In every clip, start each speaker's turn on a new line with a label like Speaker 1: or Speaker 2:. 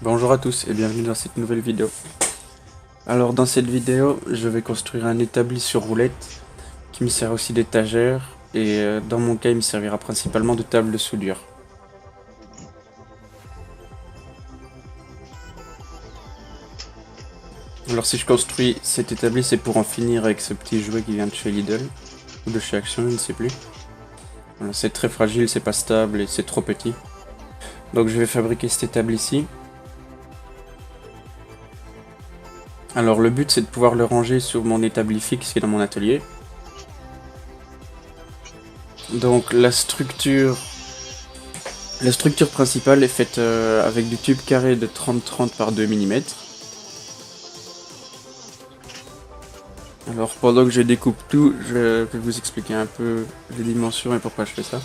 Speaker 1: Bonjour à tous et bienvenue dans cette nouvelle vidéo. Alors dans cette vidéo, je vais construire un établi sur roulette qui me sert aussi d'étagère et dans mon cas il me servira principalement de table de soudure. Alors si je construis cet établi, c'est pour en finir avec ce petit jouet qui vient de chez Lidl ou de chez Action, je ne sais plus. Voilà, c'est très fragile, c'est pas stable et c'est trop petit. Donc je vais fabriquer cet établi ici. Alors le but c'est de pouvoir le ranger sur mon établi fixe qui est dans mon atelier. Donc la structure principale est faite avec du tube carré de 30-30 par 2 mm. Alors pendant que je découpe tout, je vais vous expliquer un peu les dimensions et pourquoi je fais ça.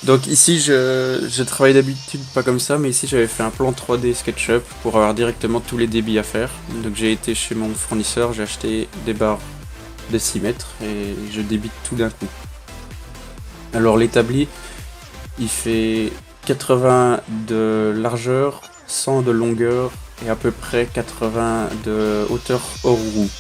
Speaker 1: Donc ici je travaille d'habitude pas comme ça, mais ici j'avais fait un plan 3D SketchUp pour avoir directement tous les débits à faire. Donc j'ai été chez mon fournisseur, j'ai acheté des barres de 6 mètres et je débite tout d'un coup. Alors l'établi, il fait 80 de largeur, 100 de longueur et à peu près 80 de hauteur hors roue.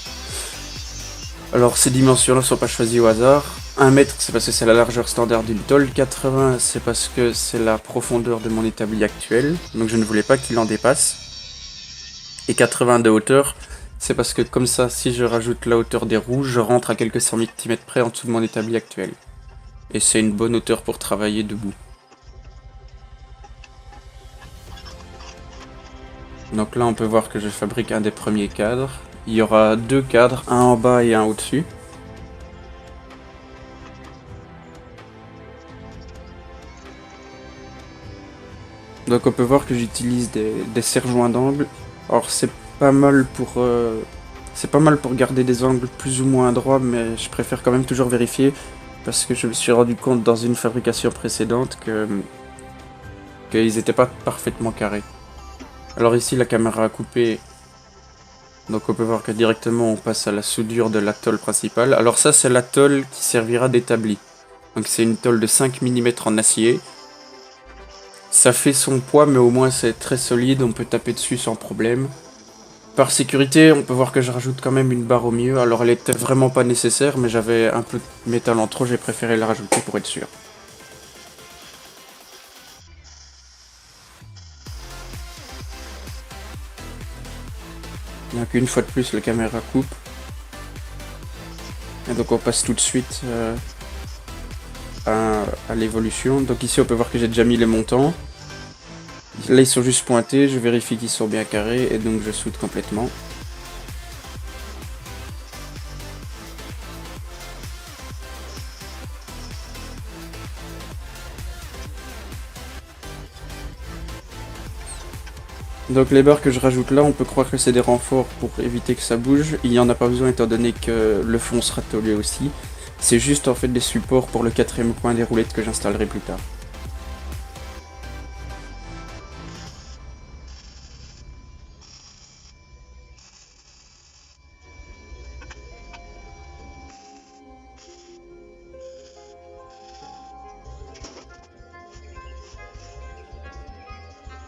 Speaker 1: Alors ces dimensions-là ne sont pas choisies au hasard. 1 mètre c'est parce que c'est la largeur standard d'une tôle, 80 c'est parce que c'est la profondeur de mon établi actuel, donc je ne voulais pas qu'il en dépasse. Et 80 de hauteur, c'est parce que comme ça, si je rajoute la hauteur des roues, je rentre à quelques centimètres près en dessous de mon établi actuel. Et c'est une bonne hauteur pour travailler debout. Donc là on peut voir que je fabrique un des premiers cadres. Il y aura deux cadres, un en bas et un au-dessus. Donc on peut voir que j'utilise des serre-joints d'angle. Alors c'est pas mal pour garder des angles plus ou moins droits, mais je préfère quand même toujours vérifier parce que je me suis rendu compte dans une fabrication précédente qu'ils n'étaient pas parfaitement carrés. Alors ici la caméra a coupé, donc on peut voir que directement on passe à la soudure de la tôle principale. Alors ça c'est la tôle qui servira d'établi. Donc c'est une tôle de 5 mm en acier. Ça fait son poids mais au moins c'est très solide, on peut taper dessus sans problème. Par sécurité, on peut voir que je rajoute quand même une barre au milieu. Alors elle était vraiment pas nécessaire, mais j'avais un peu de métal en trop, j'ai préféré la rajouter pour être sûr. Donc une fois de plus, la caméra coupe. Et donc on passe tout de suite à l'évolution. Donc ici on peut voir que j'ai déjà mis les montants. Là ils sont juste pointés, je vérifie qu'ils sont bien carrés et donc je soude complètement. Donc les barres que je rajoute là, on peut croire que c'est des renforts pour éviter que ça bouge. Il n'y en a pas besoin étant donné que le fond sera tôlé aussi. C'est juste en fait des supports pour le quatrième coin des roulettes que j'installerai plus tard.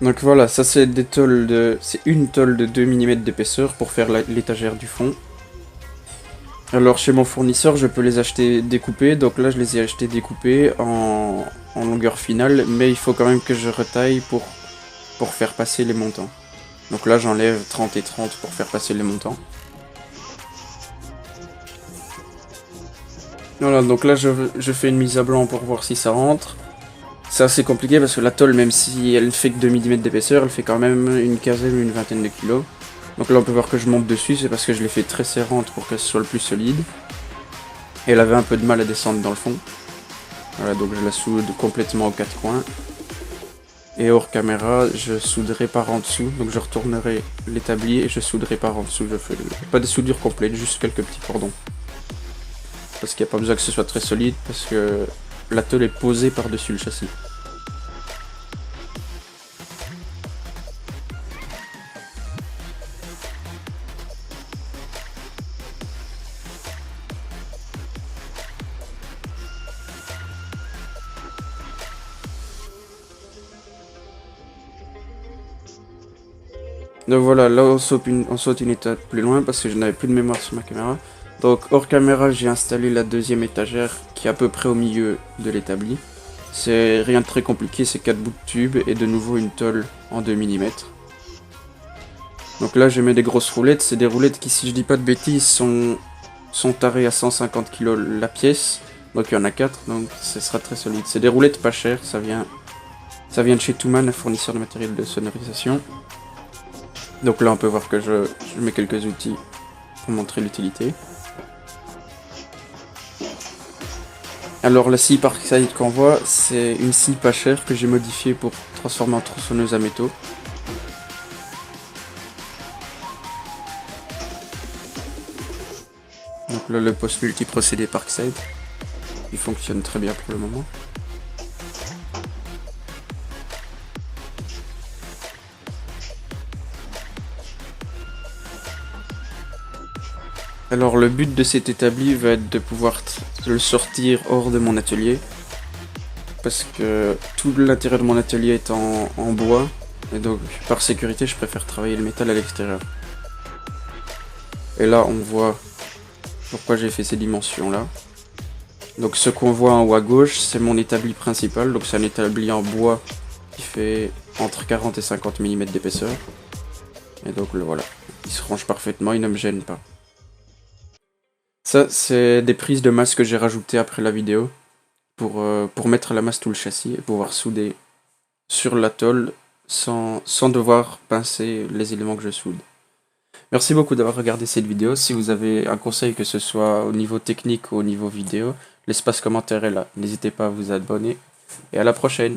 Speaker 1: Donc voilà, ça c'est c'est une tôle de 2 mm d'épaisseur pour faire l'étagère du fond. Alors chez mon fournisseur, je peux les acheter découpés, donc là je les ai achetés découpés en longueur finale, mais il faut quand même que je retaille pour faire passer les montants. Donc là j'enlève 30 et 30 pour faire passer les montants. Voilà, donc là je fais une mise à blanc pour voir si ça rentre. C'est assez compliqué parce que la tôle, même si elle ne fait que 2 mm d'épaisseur, elle fait quand même une quinzaine ou une vingtaine de kilos. Donc là on peut voir que je monte dessus, c'est parce que je l'ai fait très serrante pour que ce soit le plus solide. Et elle avait un peu de mal à descendre dans le fond. Voilà, donc je la soude complètement aux quatre coins. Et hors caméra, je souderai par en dessous. Donc je retournerai l'établi et je souderai par en dessous. Je fais pas des soudures complètes, juste quelques petits cordons. Parce qu'il n'y a pas besoin que ce soit très solide, parce que la tôle est posée par-dessus le châssis. Donc voilà, là on saute une étape plus loin parce que je n'avais plus de mémoire sur ma caméra. Donc hors caméra, j'ai installé la deuxième étagère qui est à peu près au milieu de l'établi. C'est rien de très compliqué, c'est 4 bouts de tube et de nouveau une tôle en 2 mm. Donc là je mets des grosses roulettes, c'est des roulettes qui, si je dis pas de bêtises, sont tarées à 150 kg la pièce. Donc il y en a 4, donc ce sera très solide. C'est des roulettes pas chères, ça vient de chez Touman, un fournisseur de matériel de sonorisation. Donc là on peut voir que je mets quelques outils pour montrer l'utilité. Alors la scie Parkside qu'on voit, c'est une scie pas chère que j'ai modifiée pour transformer en tronçonneuse à métaux. Donc là le poste multiprocédé Parkside, il fonctionne très bien pour le moment. Alors le but de cet établi va être de pouvoir le sortir hors de mon atelier. Parce que tout l'intérieur de mon atelier est en bois. Et donc par sécurité je préfère travailler le métal à l'extérieur. Et là on voit pourquoi j'ai fait ces dimensions là. Donc ce qu'on voit en haut à gauche c'est mon établi principal. Donc c'est un établi en bois qui fait entre 40 et 50 mm d'épaisseur. Et donc le voilà, il se range parfaitement, il ne me gêne pas. Ça c'est des prises de masse que j'ai rajoutées après la vidéo. Pour mettre à la masse tout le châssis et pouvoir souder sur la tôle sans devoir pincer les éléments que je soude. Merci beaucoup d'avoir regardé cette vidéo. Si vous avez un conseil, que ce soit au niveau technique ou au niveau vidéo, l'espace commentaire est là. N'hésitez pas à vous abonner et à la prochaine.